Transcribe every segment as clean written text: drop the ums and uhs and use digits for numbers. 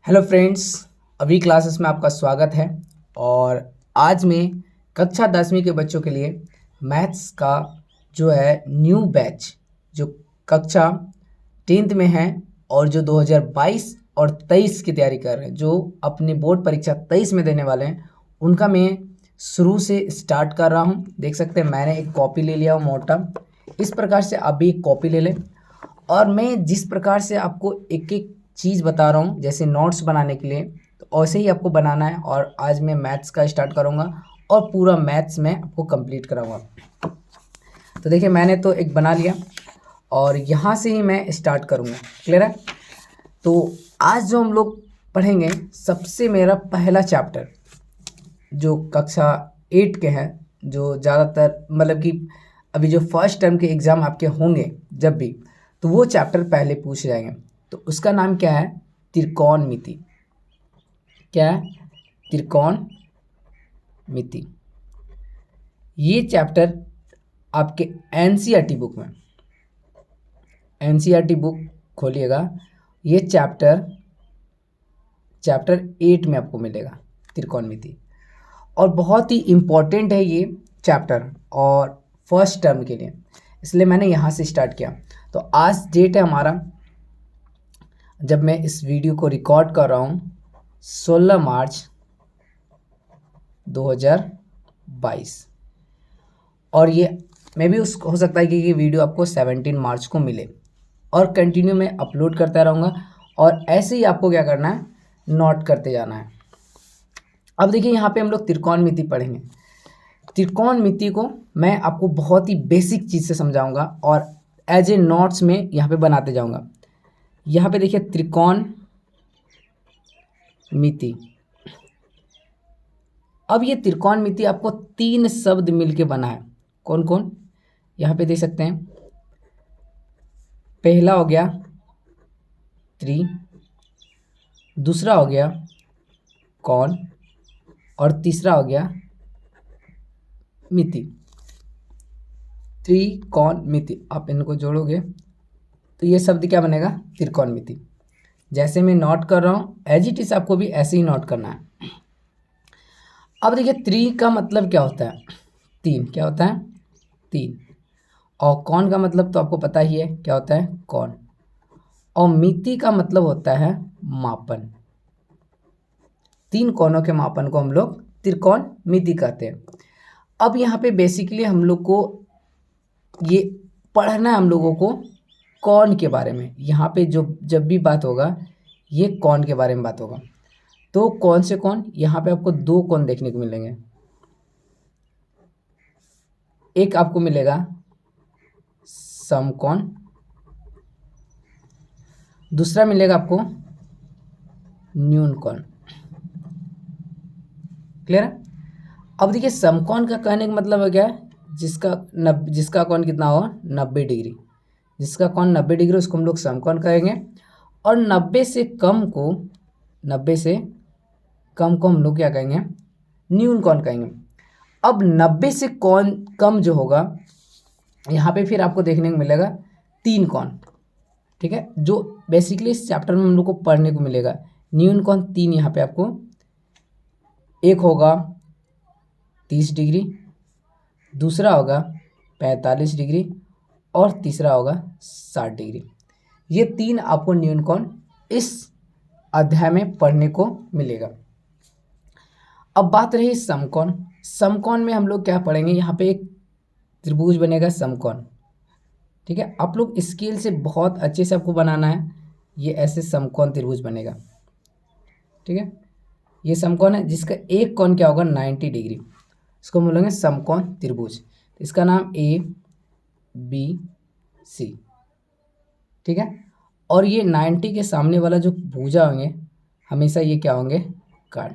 Hello friends, अभी classes में आपका स्वागत है। और आज मैं कक्षा 10वीं के बच्चों के लिए मैथ्स का जो है न्यू बैच जो कक्षा 10th में है और जो 2022 और 23 की तैयारी कर रहे हैं, जो अपनी बोर्ड परीक्षा 23 में देने वाले हैं, उनका मैं शुरू से स्टार्ट कर रहा हूं। देख सकते हैं मैंने एक कॉपी ले लिया हूँ मोटा। इस प्रकार से आप भी एक कॉपी ले लें और मैं जिस प्रकार से आपको एक एक चीज़ बता रहा हूँ, जैसे नोट्स बनाने के लिए, तो ऐसे ही आपको बनाना है। और आज मैं मैथ्स का स्टार्ट करूँगा और पूरा मैथ्स में आपको कंप्लीट कराऊँगा। तो देखिए मैंने तो एक बना लिया और यहाँ से ही मैं स्टार्ट करूँगा। क्लियर है? तो आज जो हम लोग पढ़ेंगे, सबसे मेरा पहला चैप्टर जो कक्षा 8 के हैं, जो ज़्यादातर मतलब कि अभी जो फर्स्ट टर्म के एग्ज़ाम आपके होंगे जब भी, तो वो चैप्टर पहले पूछ जाएंगे। तो उसका नाम क्या है? त्रिकोणमिति। क्या है? त्रिकोणमिति। ये चैप्टर आपके एनसीईआरटी बुक में, एनसीईआरटी बुक खोलिएगा, ये चैप्टर 8 में आपको मिलेगा त्रिकोणमिति। और बहुत ही इम्पोर्टेंट है ये चैप्टर और फर्स्ट टर्म के लिए, इसलिए मैंने यहाँ से स्टार्ट किया। तो आज डेट है हमारा, जब मैं इस वीडियो को रिकॉर्ड कर रहा हूँ, 16 मार्च 2022। और ये मे भी हो सकता है कि ये वीडियो आपको 17 मार्च को मिले। और कंटिन्यू मैं अपलोड करता रहूँगा और ऐसे ही आपको क्या करना है, नोट करते जाना है। अब देखिए यहाँ पे हम लोग त्रिकोणमिति पढ़ेंगे। त्रिकोणमिति को मैं आपको बहुत ही बेसिक चीज़ से समझाऊंगा और एज ए नोट्स में यहाँ पे बनाते जाऊंगा। यहाँ पे देखिए त्रिकोणमिति। अब ये त्रिकोणमिति आपको 3 शब्द मिलके बना है। कौन कौन? यहाँ पे देख सकते हैं। पहला हो गया त्रि, दूसरा हो गया कौन, और तीसरा हो गया मिति। त्रिकोणमिति, आप इनको जोड़ोगे तो ये शब्द क्या बनेगा? त्रिकोणमिति। जैसे मैं नोट कर रहा हूँ, एज इट इज आपको भी ऐसे ही नोट करना है। अब देखिए त्रि का मतलब क्या होता है? 3। क्या होता है? 3। और कौन का मतलब तो आपको पता ही है, क्या होता है? कौन। और मिति का मतलब होता है मापन। 3 कोनों के मापन को हम लोग त्रिकोणमिति कहते हैं। अब यहाँ पे बेसिकली हम लोग को ये पढ़ना है, हम लोगों को कौन के बारे में। यहाँ पे जो जब भी बात होगा, ये कौन के बारे में बात होगा। तो कौन से कौन? यहाँ पे आपको 2 कौन देखने को मिलेंगे। एक आपको मिलेगा समकोण, दूसरा मिलेगा आपको न्यून कोण। क्लियर है? अब देखिए समकोण का कहने का मतलब है क्या? जिसका कोण कितना होगा? 90 डिग्री। जिसका कोण 90 डिग्री उसको हम लोग समकोण कहेंगे। और 90 से कम को हम लोग क्या कहेंगे? न्यून कोण कहेंगे। अब 90 से कोण कम जो होगा, यहाँ पे फिर आपको देखने को मिलेगा 3 कोण। ठीक है, जो बेसिकली इस चैप्टर में हम लोग को पढ़ने को मिलेगा। न्यून कोण 3 यहाँ पे आपको, एक होगा 30 डिग्री, दूसरा होगा 45 डिग्री और तीसरा होगा 60 डिग्री। ये 3 आपको न्यून कोण इस अध्याय में पढ़ने को मिलेगा। अब बात रही समकोण। समकोण में हम लोग क्या पढ़ेंगे? यहाँ पे एक त्रिभुज बनेगा समकोण। ठीक है, आप लोग स्केल से बहुत अच्छे से आपको बनाना है। ये ऐसे समकोण त्रिभुज बनेगा। ठीक है, ये समकोण है जिसका एक कोण क्या होगा? 90 डिग्री। इसको हम बोलेंगे समकोण त्रिभुज। इसका नाम ABC। ठीक है, और ये 90 के सामने वाला जो भुजा होंगे, हमेशा ये क्या होंगे? कर्ण।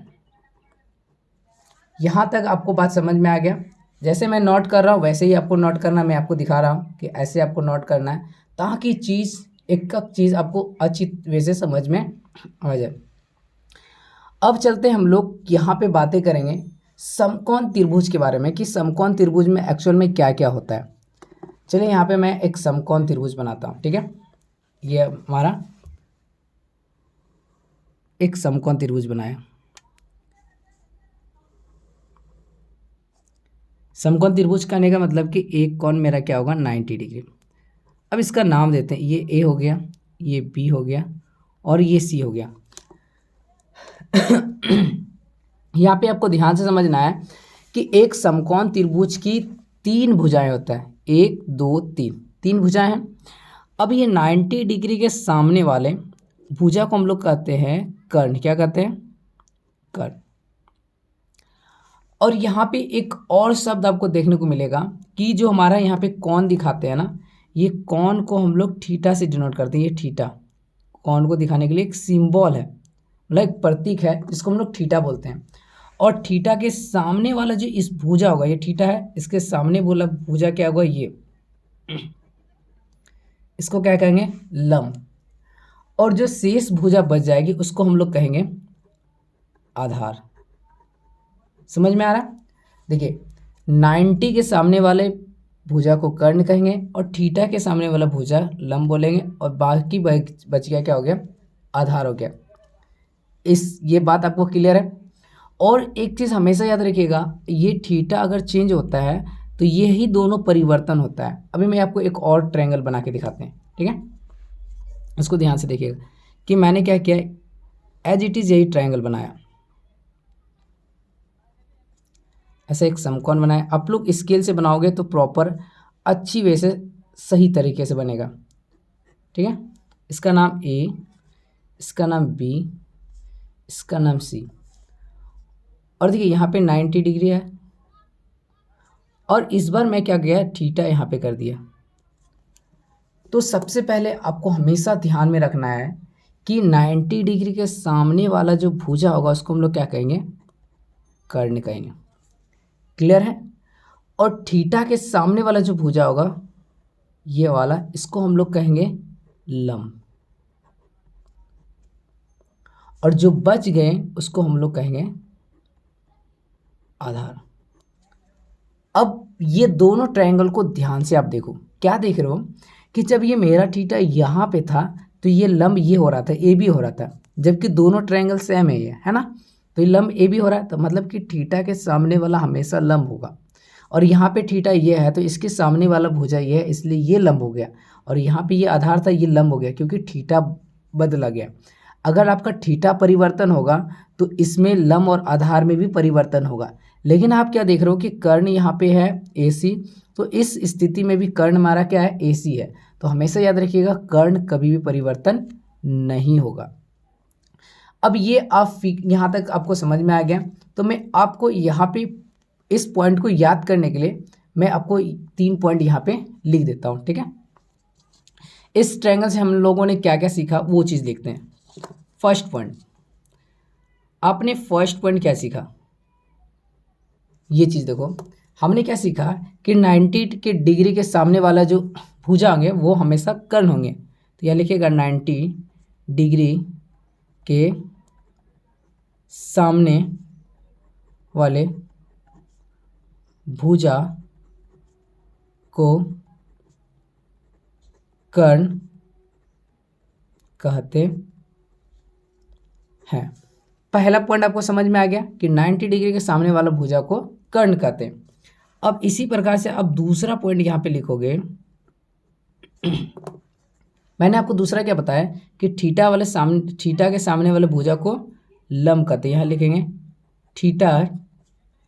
यहाँ तक आपको बात समझ में आ गया? जैसे मैं नोट कर रहा हूँ वैसे ही आपको नोट करना। मैं आपको दिखा रहा हूँ कि ऐसे आपको नोट करना है, ताकि चीज़ एक चीज़ आपको अच्छी वे से समझ में आ जाए। अब चलते हम लोग यहाँ पे बातें करेंगे समकोण त्रिभुज के बारे में, कि समकोण त्रिभुज में एक्चुअल में क्या क्या होता है। चलिए यहाँ पे मैं एक समकोण त्रिभुज बनाता हूँ। ठीक है, ये हमारा एक समकोण त्रिभुज बनाया। समकोण त्रिभुज करने का मतलब कि एक कोण मेरा क्या होगा 90 डिग्री। अब इसका नाम देते हैं, ये ए हो गया, ये बी हो गया और ये सी हो गया। यहाँ पे आपको ध्यान से समझना है कि एक समकोण त्रिभुज की 3 भुजाएं होता है, 1 2 3, 3 भुजाएं हैं। अब ये 90 डिग्री के सामने वाले भुजा को हम लोग कहते हैं कर्ण। क्या कहते हैं? कर्ण। और यहाँ पे एक और शब्द आपको देखने को मिलेगा कि जो हमारा यहाँ पे कोण दिखाते हैं ना, ये कोण को हम लोग थीटा से डिनोट करते हैं। ये थीटा कोण को दिखाने के लिए एक सिंबल है, मतलब एक प्रतीक है जिसको हम लोग थीटा बोलते हैं। और थीटा के सामने वाला जो इस भुजा होगा, ये थीटा है, इसके सामने वाला भुजा क्या होगा? ये, इसको क्या कहेंगे? लंब। और जो शेष भुजा बच जाएगी उसको हम लोग कहेंगे आधार। समझ में आ रहा है? देखिए 90 के सामने वाले भुजा को कर्ण कहेंगे और थीटा के सामने वाला भुजा लंब बोलेंगे और बाकी बच गया क्या हो गया? आधार हो गया। ये बात आपको क्लियर है? और एक चीज़ हमेशा याद रखिएगा, ये थीटा अगर चेंज होता है तो ये ही दोनों परिवर्तन होता है। अभी मैं आपको एक और ट्रायंगल बना के दिखाते हैं, ठीक है? इसको ध्यान से देखिएगा कि मैंने क्या किया, एज इट इज़ यही ट्रायंगल बनाया, ऐसे एक समकोण बनाया। आप लोग स्केल से बनाओगे तो प्रॉपर अच्छी वे से सही तरीके से बनेगा, ठीक है? इसका नाम ए, इसका नाम बी, इसका नाम सी। और देखिए यहाँ पे 90 डिग्री है और इस बार मैं क्या किया, थीटा यहाँ पे कर दिया। तो सबसे पहले आपको हमेशा ध्यान में रखना है कि 90 डिग्री के सामने वाला जो भुजा होगा उसको हम लोग क्या कहेंगे? कर्ण कहेंगे। क्लियर है? और थीटा के सामने वाला जो भुजा होगा ये वाला, इसको हम लोग कहेंगे लंब। और जो बच गए उसको हम लोग कहेंगे आधार। अब ये दोनों ट्रायंगल को ध्यान से आप देखो, क्या देख रहे हो कि जब ये मेरा थीटा यहाँ पे था तो ये लंब ये हो रहा था, ए बी हो रहा था, जबकि दोनों ट्रायंगल सेम है ये, है ना? तो ये लंब ए बी हो रहा है, तो मतलब कि थीटा के सामने वाला हमेशा लंब होगा। और यहाँ पे थीटा ये है तो इसके सामने वाला भुजा ये है, इसलिए ये लंब हो गया। और यहाँ पे ये आधार था, ये लंब हो गया क्योंकि थीटा बदला गया। अगर आपका थीटा परिवर्तन होगा तो इसमें लंब और आधार में भी परिवर्तन होगा। लेकिन आप क्या देख रहे हो कि कर्ण यहाँ पे है AC, तो इस स्थिति में भी कर्ण हमारा क्या है? AC है। तो हमेशा याद रखिएगा कर्ण कभी भी परिवर्तन नहीं होगा। अब ये आप यहाँ तक आपको समझ में आ गया। तो मैं आपको यहाँ पे इस पॉइंट को याद करने के लिए मैं आपको 3 पॉइंट यहाँ पे लिख देता हूँ, ठीक है? इस ट्रायंगल से हम लोगों ने क्या क्या सीखा वो चीज़ देखते हैं। फर्स्ट पॉइंट, आपने फर्स्ट पॉइंट क्या सीखा? ये चीज़ देखो, हमने क्या सीखा कि 90 के डिग्री के सामने वाला जो भुजा होंगे वो हमेशा कर्ण होंगे। तो यह लिखिएगा 90 डिग्री के सामने वाले भुजा को कर्ण कहते हैं। पहला पॉइंट आपको समझ में आ गया कि 90 डिग्री के सामने वाला भुजा को कर्ण कहते हैं। अब इसी प्रकार से अब दूसरा पॉइंट यहाँ पे लिखोगे। मैंने आपको दूसरा क्या बताया कि थीटा के सामने वाले भुजा को लंब कहते हैं। यहाँ लिखेंगे थीटा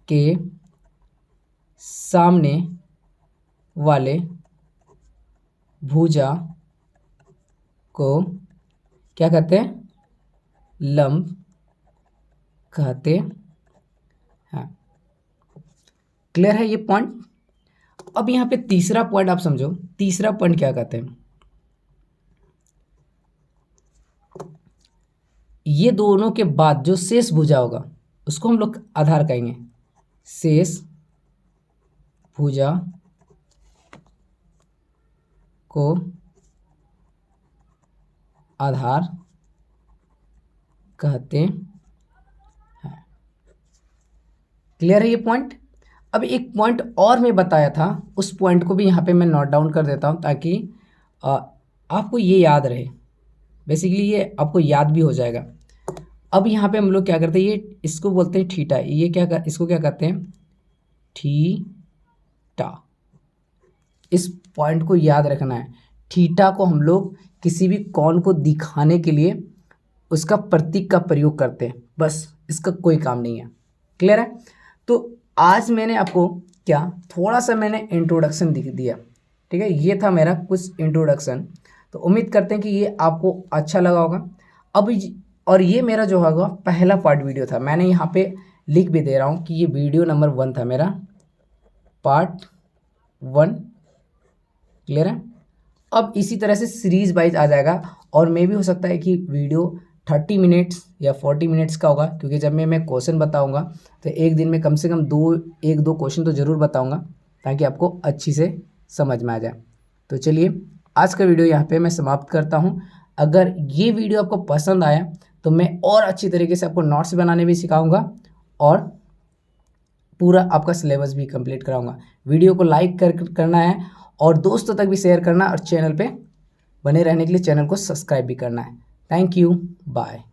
के सामने वाले भुजा को क्या कहते हैं? लंब कहते हैं। क्लियर है ये पॉइंट? अब यहाँ पे तीसरा पॉइंट आप समझो। तीसरा पॉइंट क्या कहते हैं? ये दोनों के बाद जो शेष भुजा होगा उसको हम लोग आधार कहेंगे। शेष भुजा को आधार कहते हैं। क्लियर है ये पॉइंट? अब एक पॉइंट और मैं बताया था, उस पॉइंट को भी यहाँ पे मैं नोट डाउन कर देता हूँ ताकि आपको ये याद रहे। बेसिकली ये आपको याद भी हो जाएगा। अब यहाँ पे हम लोग क्या करते हैं, ये इसको बोलते हैं थीटा, ये इसको क्या करते हैं, थीटा। इस पॉइंट को याद रखना है, थीटा को हम लोग किसी भी कोण को दिखाने के लिए उसका प्रतीक का प्रयोग करते हैं, बस इसका कोई काम नहीं है। क्लियर है? तो आज मैंने आपको क्या थोड़ा सा मैंने इंट्रोडक्शन दिया, ठीक है, ये था मेरा कुछ इंट्रोडक्शन। तो उम्मीद करते हैं कि ये आपको अच्छा लगा होगा। अब और ये मेरा जो होगा पहला पार्ट वीडियो था, मैंने यहाँ पे लिख भी दे रहा हूँ कि ये वीडियो नंबर 1 था मेरा, पार्ट 1। क्लियर है? अब इसी तरह से सीरीज वाइज आ जाएगा, और मे भी हो सकता है कि वीडियो 30 मिनट्स या 40 मिनट्स का होगा, क्योंकि जब मैं क्वेश्चन बताऊंगा तो एक दिन में कम से कम 1-2 क्वेश्चन तो ज़रूर बताऊंगा, ताकि आपको अच्छी से समझ में आ जाए। तो चलिए आज का वीडियो यहाँ पे मैं समाप्त करता हूँ। अगर ये वीडियो आपको पसंद आया तो मैं और अच्छी तरीके से आपको नोट्स बनाने भी सिखाऊंगा, और पूरा आपका सिलेबस भी कंप्लीट कराऊंगा। वीडियो को लाइक करना है, और दोस्तों तक भी शेयर करना, और चैनल पे बने रहने के लिए चैनल को सब्सक्राइब भी करना है। Thank you, bye.